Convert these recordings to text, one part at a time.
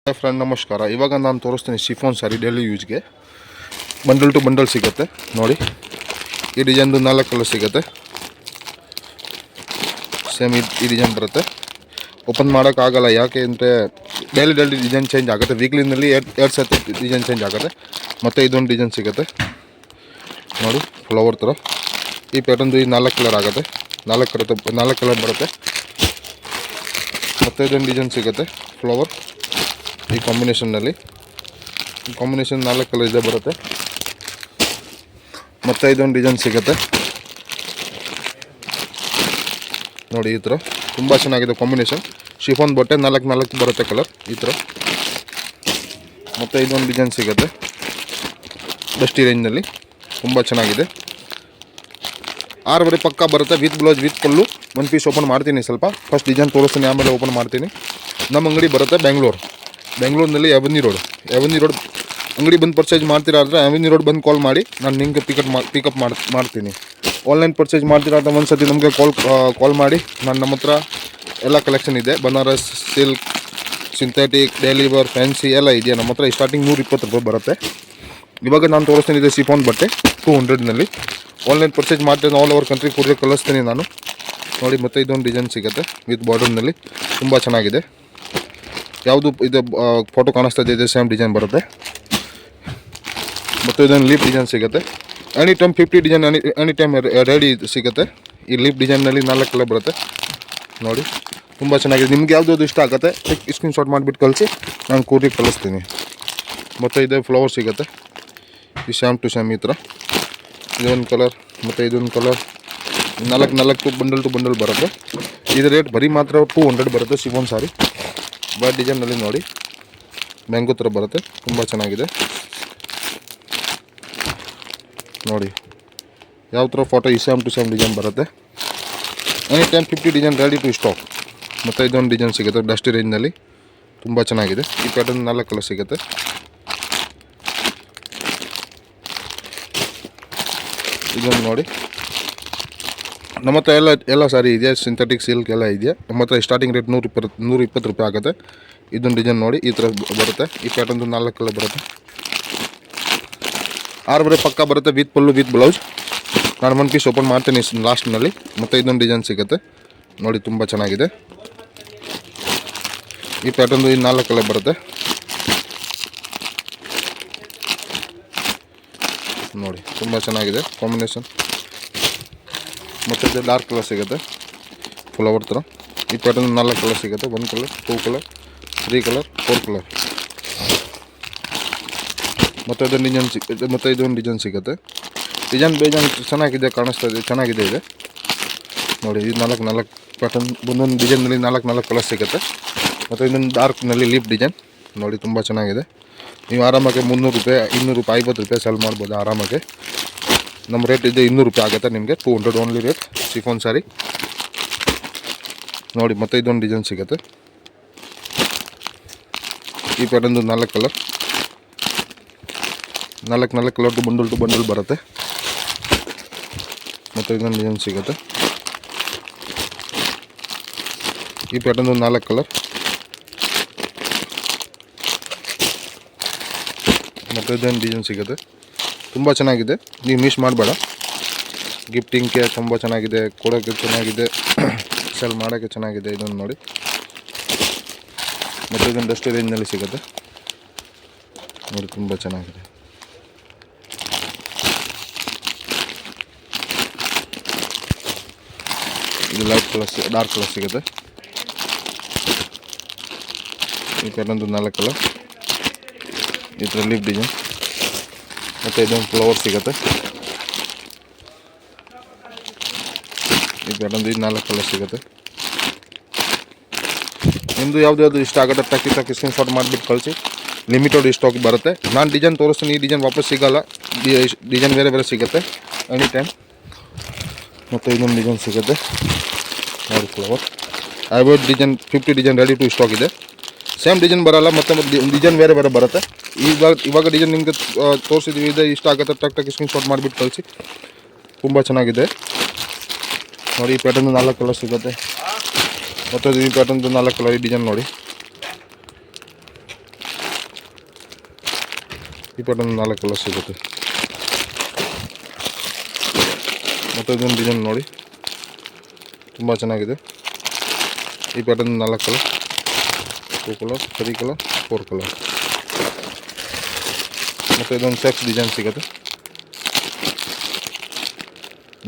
Hi friend, ನಮಸ್ಕಾರ. ಇವಾಗ ನಾನು ತೋರಿಸ್ತೀನಿ ಶಿಫಾನ್ ಸಾರಿ ಡೈಲಿ ಯೂಸ್ಗೆ ಬಂಡಲ್ ಟು ಬಂಡಲ್ ಸಿಗುತ್ತೆ. ನೋಡಿ, ಈ ಡಿಸೈನ್ದು 4 ಕಲರ್ ಸಿಗುತ್ತೆ. ಸೇಮ್ ಈ ಡಿಸೈನ್ ಬರುತ್ತೆ. ಓಪನ್ ಮಾಡೋಕ್ಕಾಗಲ್ಲ, ಯಾಕೆ ಅಂದರೆ ಡೈಲಿ ಡಿಸೈನ್ ಚೇಂಜ್ ಆಗುತ್ತೆ. ವೀಕ್ಲಿನಲ್ಲಿ ಎರಡು ಸತಿ ಡಿಸೈನ್ ಚೇಂಜ್ ಆಗುತ್ತೆ. ಮತ್ತು ಇದೊಂದು ಡಿಸೈನ್ ಸಿಗುತ್ತೆ. ನೋಡಿ, ಫ್ಲವರ್ ಥರ ಈ ಪ್ಯಾಟರ್ನ್ದು ಈ 4 ಕಲರ್ ಆಗುತ್ತೆ. 4 ಕಲರ್ ಬರುತ್ತೆ. ಮತ್ತು ಇದೊಂದು ಡಿಸೈನ್ ಸಿಗುತ್ತೆ ಫ್ಲವರ್ ಈ ಕಾಂಬಿನೇಷನ್ನಲ್ಲಿ. ಈ ಕಾಂಬಿನೇಷನ್ 4 ಕಲರ್ ಇದೆ ಬರುತ್ತೆ. ಮತ್ತು ಇದೊಂದು ಡಿಸೈನ್ ಸಿಗುತ್ತೆ. ನೋಡಿ, ಈ ಥರ ತುಂಬ ಚೆನ್ನಾಗಿದೆ ಕಾಂಬಿನೇಷನ್. ಶಿಫಾನ್ ಬಟ್ಟೆ 4 ಬರುತ್ತೆ ಕಲರ್ ಈ ಥರ. ಮತ್ತು ಇದೊಂದು ಡಿಸೈನ್ ಸಿಗುತ್ತೆ ಡಸ್ಟಿ ರೇಂಜ್ನಲ್ಲಿ, ತುಂಬ ಚೆನ್ನಾಗಿದೆ. 6 ಪಕ್ಕ ಬರುತ್ತೆ ವಿತ್ ಬ್ಲೌಸ್ ವಿತ್ ಪಲ್ಲು. ಒಂದು ಪೀಸ್ ಓಪನ್ ಮಾಡ್ತೀನಿ. ಸ್ವಲ್ಪ ಫಸ್ಟ್ ಡಿಸೈನ್ ತೋರಿಸ್ತೀನಿ, ಆಮೇಲೆ ಓಪನ್ ಮಾಡ್ತೀನಿ. ನಮ್ಮ ಅಂಗಡಿ ಬರುತ್ತೆ ಬೆಂಗಳೂರಿನಲ್ಲಿ ಎವನ್ಯೂ ರೋಡ್ ಅಂಗಡಿ ಬಂದು ಪರ್ಚೇಸ್ ಮಾಡ್ತೀರಾ ಆದರೆ ಎವನ್ಯೂ ರೋಡ್ ಬಂದು ಕಾಲ್ ಮಾಡಿ, ನಾನು ನಿಮಗೆ ಪಿಕಪ್ ಮಾಡ್ತೀನಿ. ಆನ್ಲೈನ್ ಪರ್ಚೇಸ್ ಮಾಡ್ತೀರಾ ಅಂತ ಒಂದು ಸತಿ ನಮಗೆ ಕಾಲ್ ಮಾಡಿ. ನಮ್ಮ ಹತ್ರ ಎಲ್ಲ ಕಲೆಕ್ಷನ್ ಇದೆ. Banaras, silk, synthetic, daily wear, fancy ಎಲ್ಲ ಇದೆಯಾ ನಮ್ಮ ಹತ್ರ. ಸ್ಟಾರ್ಟಿಂಗ್ 120 ರೂಪಾಯಿ ಬರುತ್ತೆ. ಇವಾಗ ನಾನು ತೋರಿಸ್ತೀನಿ, ಇದೆ ಶಿಫಾನ್ ಬಟ್ಟೆ 200ನಲ್ಲಿ. ಆನ್ಲೈನ್ ಪರ್ಚೇಸ್ ಮಾಡ್ತೀನಿ, ಆಲ್ ಓವರ್ ಕಂಟ್ರಿ ಕೂಡಲೇ ಕಳಿಸ್ತೀನಿ ನಾನು. ನೋಡಿ, ಮತ್ತು ಇದೊಂದು ಡಿಸೈನ್ ಸಿಗುತ್ತೆ ವಿತ್ ಬಾರ್ಡರ್ನಲ್ಲಿ, ತುಂಬ ಚೆನ್ನಾಗಿದೆ. ಯಾವುದು ಇದು ಫೋಟೋ ಕಾಣಿಸ್ತಾ ಇದೆ ಸೇಮ್ ಡಿಸೈನ್ ಬರುತ್ತೆ. ಮತ್ತು ಇದೊಂದು ಲೀಪ್ ಡಿಸೈನ್ ಸಿಗುತ್ತೆ. Any time 50 design any time ready ಸಿಗುತ್ತೆ. ಈ ಲೀಪ್ ಡಿಸೈನ್ನಲ್ಲಿ 4 ಕಲರ್ ಬರುತ್ತೆ. ನೋಡಿ, ತುಂಬ ಚೆನ್ನಾಗಿದೆ. ನಿಮ್ಗೆ ಯಾವುದು ಇಷ್ಟ ಆಗುತ್ತೆ ಸ್ಕ್ರೀನ್ ಶಾಟ್ ಮಾಡಿಬಿಟ್ಟು ಕಳಿಸಿ, ನಾನು ಕೂರಿಗೆ ಕಳಿಸ್ತೀನಿ. ಮತ್ತು ಇದೆ ಫ್ಲವರ್ ಸಿಗುತ್ತೆ ಈ ಶ್ಯಾಮ್ ಟು ಶ್ಯಾಮ್ ಈ ಥರ. ಇದೊಂದು ಕಲರ್ ಮತ್ತು ಇದೊಂದು ಕಲರ್ 4 ಬಂಡಲ್ ಟು ಬಂಡಲ್ ಬರುತ್ತೆ. ಇದು ರೇಟ್ ಬರೀ ಮಾತ್ರ 200 ಬರುತ್ತೆ. ಶಿಫಾನ್ ಸಾರಿ ಬಟ್ ಡಿಸೈನಲ್ಲಿ ನೋಡಿ, ಮ್ಯಾಂಗೋ ಥರ ಬರುತ್ತೆ, ತುಂಬ ಚೆನ್ನಾಗಿದೆ. ನೋಡಿ, ಯಾವ ಥರ ಫೋಟೋ ಈ ಶ್ಯಾಮ್ ಟು ಶ್ಯಾಮ್ ಡಿಸೈನ್ ಬರುತ್ತೆ. Any time 50 design ready to stock. ಮತ್ತು ಇದೊಂದು ಡಿಸೈನ್ ಸಿಗುತ್ತೆ ಡಸ್ಟಿ ರೇಂಜ್ನಲ್ಲಿ, ತುಂಬ ಚೆನ್ನಾಗಿದೆ. ಈ ಪ್ಯಾಟರ್ನ್ 4 ಕಲರ್ ಸಿಗುತ್ತೆ. ಇದೊಂದು ನೋಡಿ, ನಮ್ಮ ಹತ್ರ ಎಲ್ಲ ಸಾರಿ ಇದೆಯಾ, ಸಿಂಥೆಟಿಕ್ ಸಿಲ್ಕ್ ಎಲ್ಲ ಇದೆಯಾ ನಮ್ಮ ಹತ್ರ. ಸ್ಟಾರ್ಟಿಂಗ್ ರೇಟ್ 120 ರೂಪಾಯಿ ಆಗುತ್ತೆ. ಇದೊಂದು ಡಿಸೈನ್ ನೋಡಿ, ಈ ಥರ ಬರುತ್ತೆ. ಈ ಪ್ಯಾಟರ್ನ್ದು 4 ಕಲರ್ ಬರುತ್ತೆ. 6 ಪಕ್ಕ ಬರುತ್ತೆ ವಿತ್ ಪಲ್ಲು ವಿತ್ ಬ್ಲೌಸ್. ನಾನು ಒಂದು ಪೀಸ್ ಓಪನ್ ಮಾಡ್ತೀನಿ ಲಾಸ್ಟ್ನಲ್ಲಿ. ಮತ್ತು ಇದೊಂದು ಡಿಸೈನ್ ಸಿಗುತ್ತೆ ನೋಡಿ, ತುಂಬ ಚೆನ್ನಾಗಿದೆ. ಈ ಪ್ಯಾಟರ್ನ್ದು ಈ 4 ಕಲರ್ ಬರುತ್ತೆ. ನೋಡಿ, ತುಂಬ ಚೆನ್ನಾಗಿದೆ ಕಾಂಬಿನೇಷನ್. ಮತ್ತು ಇದು ಡಾರ್ಕ್ ಕಲರ್ ಸಿಗುತ್ತೆ ಫ್ಲವರ್ ಥರ. ಈ ಪ್ಯಾಟರ್ನ್ 4 ಕಲರ್ ಸಿಗುತ್ತೆ. 1 ಕಲರ್, 2 ಕಲರ್, 3 ಕಲರ್, 4 ಕಲರ್. ಮತ್ತು ಇದೊಂದು ಡಿಸೈನ್ ಸಿಗುತ್ತೆ. ಡಿಸೈನ್ ಬೇಜಾನ್ ಚೆನ್ನಾಗಿದೆ, ಕಾಣಿಸ್ತಾ ಇದೆ, ಚೆನ್ನಾಗಿದೆ ಇದೆ. ನೋಡಿ, ಇದು 4 ಪ್ಯಾಟರ್ನ್ ಒಂದೊಂದು ಡಿಸೈನ್ನಲ್ಲಿ 4 ಕಲರ್ ಸಿಗುತ್ತೆ. ಮತ್ತು ಇದೊಂದು ಡಾರ್ಕ್ನಲ್ಲಿ ಲೀಪ್ ಡಿಸೈನ್ ನೋಡಿ, ತುಂಬ ಚೆನ್ನಾಗಿದೆ. ನೀವು ಆರಾಮಾಗಿ 300 ರೂಪಾಯಿ, 200 ರೂಪಾಯಿ, 50 ರೂಪಾಯಿ ಸೆಲ್ ಮಾಡ್ಬೋದು ಆರಾಮಾಗಿ. ನಮ್ಮ ರೇಟ್ ಇದೆ 200 ರೂಪಾಯಿ ಆಗುತ್ತೆ ನಿಮಗೆ. 200 ಓನ್ಲಿ ರೇಟ್ ಶಿಫಾನ್ ಸಾರಿ ನೋಡಿ. ಮತ್ತು ಇದೊಂದು ಡಿಸೈನ್ ಸಿಗುತ್ತೆ. ಈ ಪ್ಯಾಟರ್ನ್ದು 4 ಕಲರ್, 4 ಕಲರ್ದು ಬಂಡಲ್ ಟು ಬಂಡಲ್ ಬರುತ್ತೆ. ಮತ್ತು ಇದೊಂದು ಡಿಸೈನ್ ಸಿಗುತ್ತೆ. ಈ ಪ್ಯಾಟರ್ನ್ದು 4 ಕಲರ್. ಮತ್ತು ಇದೊಂದು ಡಿಸೈನ್ ಸಿಗುತ್ತೆ. ತುಂಬ ಚೆನ್ನಾಗಿದೆ, ನೀವು ಮಿಸ್ ಮಾಡಬೇಡ. ಗಿಫ್ಟಿಂಗ್ಗೆ ತುಂಬ ಚೆನ್ನಾಗಿದೆ, ಕೊಡೋಕ್ಕೆ ಚೆನ್ನಾಗಿದೆ, ಸೆಲ್ ಮಾಡೋಕ್ಕೆ ಚೆನ್ನಾಗಿದೆ. ಇದೊಂದು ನೋಡಿ. ಮತ್ತು ಇದೊಂದು ಡಸ್ಟಿ ರೇಂಜ್ನಲ್ಲಿ ಸಿಗುತ್ತೆ ನೋಡಿ, ತುಂಬ ಚೆನ್ನಾಗಿದೆ. ಇದು ಲೈಟ್ ಕಲರ್, ಡಾರ್ಕ್ ಕಲರ್ ಸಿಗುತ್ತೆ. ಈ ಪ್ಯಾಟರ್ನ್ದು 4 ಕಲರ್, ಈ ಥರ ಲೀಫ್ ಡಿಸೈನ್. ಮತ್ತು ಇದೊಂದು ಫ್ಲವರ್ ಸಿಗುತ್ತೆ. ಈ ಪ್ಯಾಟರ್ನ್ದು 4 ಕಲರ್ ಸಿಗುತ್ತೆ. ನಿಮ್ಮದು ಯಾವುದು ಇಷ್ಟ ಆಗುತ್ತೆ ಟಕ್ಕಿ ಸ್ಕ್ರೀನ್ ಶಾಟ್ ಮಾಡಿಬಿಟ್ಟು ಕಳಿಸಿ. ಲಿಮಿಟೆಡ್ ಸ್ಟಾಕ್ ಬರುತ್ತೆ. ನಾನು ಡಿಸೈನ್ ತೋರಿಸ್ತೀನಿ, ಈ ಡಿಸೈನ್ ವಾಪಸ್ ಸಿಗೋಲ್ಲ. ಡಿಸೈನ್ ಬೇರೆ ಸಿಗುತ್ತೆ ಎನಿ ಟೈಮ್. ಮತ್ತು ಇದೊಂದು ಡಿಸೈನ್ ಸಿಗುತ್ತೆ ನೋಡಿ, flower. Design 50 design ready to stock ಇದೆ. ಸೇಮ್ ಡಿಸೈನ್ ಬರೋಲ್ಲ, ಮತ್ತು ಡಿಸೈನ್ ಬೇರೆ ಬರುತ್ತೆ. ಇವಾಗ ಡಿಸೈನ್ ನಿಮಗೆ ತೋರಿಸಿದ್ವಿ, ಇದೆ ಇಷ್ಟ ಆಗುತ್ತೆ ಟಕ್ ಸ್ಕ್ರೀನ್ ಶಾಟ್ ಮಾಡಿಬಿಟ್ಟು ಕಳಿಸಿ. ತುಂಬ ಚೆನ್ನಾಗಿದೆ ನೋಡಿ. ಈ ಪ್ಯಾಟರ್ನ್ 4 ಕಲರ್ ಸಿಗುತ್ತೆ. ಮತ್ತು ಈ ಪ್ಯಾಟರ್ನ್ದು 4 ಕಲರ್ ಡಿಸೈನ್ ನೋಡಿ. ಈ ಪ್ಯಾಟರ್ನ್ 4 ಕಲರ್ ಸಿಗುತ್ತೆ. ಮತ್ತು ಇದೊಂದು ಡಿಸೈನ್ ನೋಡಿ, ತುಂಬ ಚೆನ್ನಾಗಿದೆ. ಈ pattern 4 colour, 2 colour, 3 colour, 4 colour. ಮತ್ತು ಇದೊಂದು ಚೆಕ್ಸ್ ಡಿಸೈನ್ ಸಿಗುತ್ತೆ.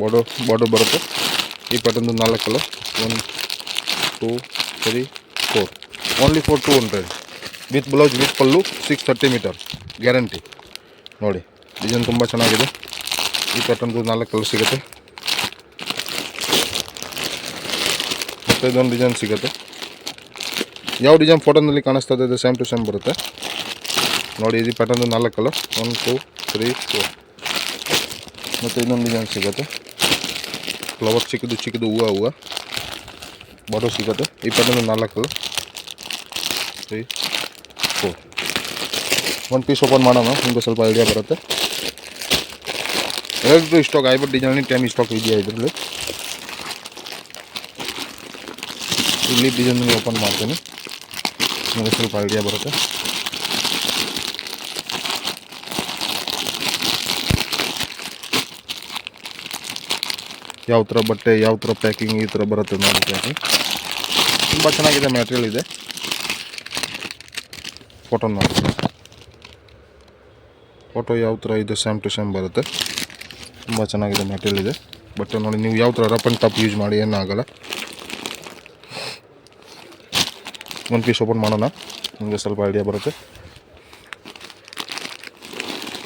ಬಾರ್ಡರ್ ಬರುತ್ತೆ. ಈ pattern 4 colour, 1 2 3 4, only for 200 with blouse with pallu 630 metre guarantee. ನೋಡಿ ಡಿಸೈನ್ ತುಂಬ ಚೆನ್ನಾಗಿದೆ. ಈ ಪ್ಯಾಟರ್ನ್ದು 4 ಕಲರ್ ಸಿಗುತ್ತೆ. ಮತ್ತು ಇದೊಂದು ಡಿಸೈನ್ ಸಿಗುತ್ತೆ. ಯಾವ ಡಿಸೈನ್ ಫೋಟೋನಲ್ಲಿ ಕಾಣಿಸ್ತಾ ಇದೆ ಸೇಮ್ ಟು ಸೇಮ್ ಬರುತ್ತೆ. ನೋಡಿ ಇದು ಪ್ಯಾಟರ್ನ್ದು 4 ಕಲರ್, 1 2 3 4. ಮತ್ತು ಇನ್ನೊಂದು ಡಿಸೈನ್ ಸಿಗುತ್ತೆ. ಫ್ಲವರ್ ಚಿಕ್ಕದು ಹೂವು ಬಾರ್ಡರ್ ಸಿಗುತ್ತೆ. ಈ ಪ್ಯಾಟರ್ನ್ 4 ಕಲರ್, 3 4. ಒಂದು ಪೀಸ್ ಓಪನ್ ಮಾಡೋಣ, ನಿಮಗೆ ಸ್ವಲ್ಪ ಐಡಿಯಾ ಬರುತ್ತೆ. ಎರಡು ಸ್ಟಾಕ್ ಐಬಟ್ ಡಿಸೈನ್ 10 ಸ್ಟಾಕ್ ಇದೆಯಾ ಇದರಲ್ಲಿ. ಇಲ್ಲಿ ಡಿಸೈನ್ ಓಪನ್ ಮಾಡ್ತೀನಿ, ನಿಮಗೆ ಸ್ವಲ್ಪ ಐಡಿಯಾ ಬರುತ್ತೆ. ಯಾವ ಥರ ಬಟ್ಟೆ, ಯಾವ ಥರ ಪ್ಯಾಕಿಂಗ್ ಈ ಥರ ಬರುತ್ತೆ ನೋಡಿ. ಪ್ಯಾಕಿಂಗ್ ತುಂಬ ಚೆನ್ನಾಗಿದೆ, ಮ್ಯಾಟ್ರಿಯಲ್ ಇದೆ. ಫೋಟೋ ನೋಡಿ, ಫೋಟೋ ಯಾವ ಥರ ಇದೆ ಸೇಮ್ ಟು ಸೇಮ್ ಬರುತ್ತೆ. ತುಂಬ ಚೆನ್ನಾಗಿದೆ, ಮ್ಯಾಟ್ರಿಯಲ್ ಇದೆ. ಬಟ್ಟೆ ನೋಡಿ, ನೀವು ಯಾವ ಥರ ರಫ್ ಆ್ಯಂಡ್ ಟಫ್ ಯೂಸ್ ಮಾಡಿ ಏನಾಗಲ್ಲ. ಒಂದು ಪೀಸ್ ಓಪನ್ ಮಾಡೋಣ, ನಿಮಗೆ ಸ್ವಲ್ಪ ಐಡಿಯಾ ಬರುತ್ತೆ.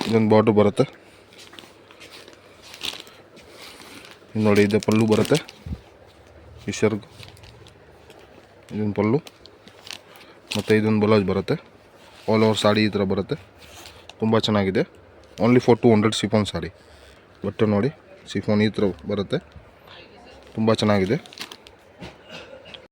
ಇದೊಂದು ಬಾರ್ಡರ್ ಬರುತ್ತೆ. ನೋಡಿ ಇದು ಪಲ್ಲು ಬರುತ್ತೆ. ಫಿಶರ್ಗ್ ಇದೊಂದು ಪಲ್ಲು, ಮತ್ತು ಇದೊಂದು ಬ್ಲೌಸ್ ಬರುತ್ತೆ. ಆಲ್ ಓವರ್ ಸಾಡಿ ಈ ಥರ ಬರುತ್ತೆ. ತುಂಬ ಚೆನ್ನಾಗಿದೆ. Only for 200 chiffon sari. ಬಟ್ಟೆ ನೋಡಿ, ಸಿಫಾನ್ ಈ ಥರ ಬರುತ್ತೆ. ತುಂಬ ಚೆನ್ನಾಗಿದೆ.